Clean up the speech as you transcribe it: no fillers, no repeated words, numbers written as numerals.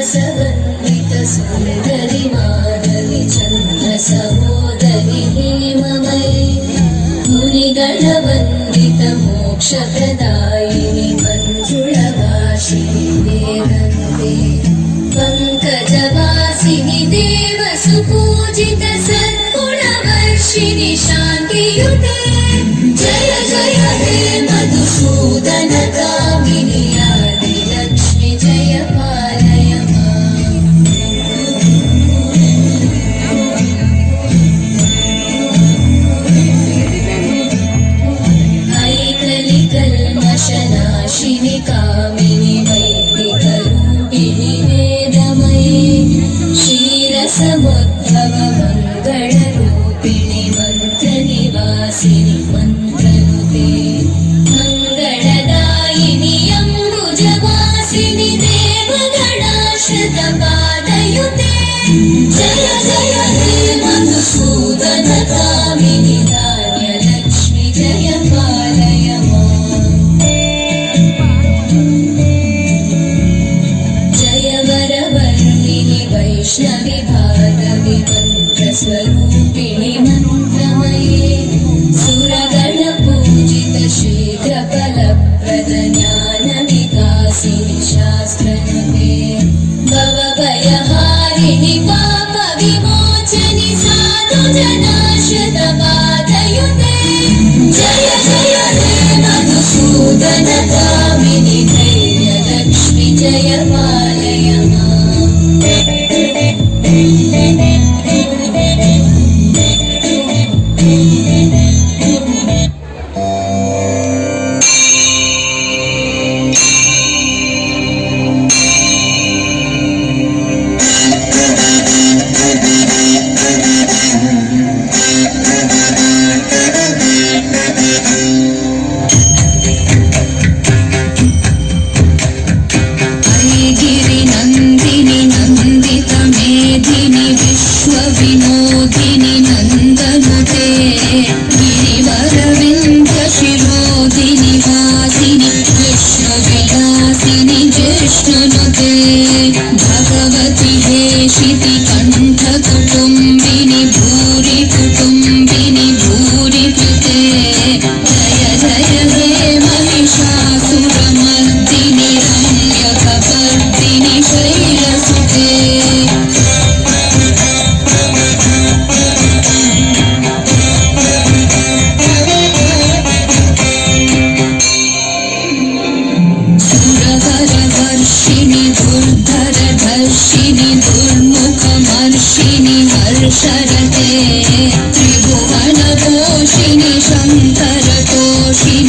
श्रीरसवन्दित सुन्दरि माधवि चन्द्र सहोदरि हेममयि मुनिगणवन्दित मोक्षप्रदायिनि मञ्जुळवासिनि वेदन्ते पङ्कजवासिनि देवसुपूजित सद्गुणवर्षिणि शान्तियुते जय जय हे मधुसूदन कामिनि आदिलक्ष्मि जय पालय माम् ऐकलिकल्मषनाशिनि कामिनि वैदिकरूपिणि वेदमयि क्षीरसमुद्भव मङ्गलरूपिणि मन्त्रनिवासिनि मन्त्रनुते मङ्गलदायिनि अम्बुजवासिनि देवगणाश्रितपादयुते जय जय हे मधुसूदन कामिनि धान्यलक्ष्मि जय पालय माम् जय वरवर्णिनि वैष्णवि भार्गवि मन्त्रस्वरूपिणि मन्त्रमये सुरगणपूजित शीघ्रफलप्रद ज्ञानविकासिनि शास्त्रनुते भवभयहारिणि पापविमोचनि साधुजनाश्रितपादयुते जय जय हे मधुसूदन कामिनि धैर्यलक्ष्मि जय पालय माम् गिरिनन्दिनि नन्दित मेधिनि विश्वविनोदिनि नन्दनुते गिरिवरविन्द्य शिरोदिनि वासिनि विष्णुविलासिनि जिष्णुनुते भगवति हेशिति कण्ठ कुटुम्बिनि भूरि कुटुम्बिनि भूरि कृते जय जय हे महिषासुरमर्दिनि रम्यकपर्दिनि शैलसुते सुरहरवर्षिणि दुर्धरधर्षिणि दुर्मुखमर्षिणि हर्षरते त्रिभुवनपोषिणि शङ्करतोषिणि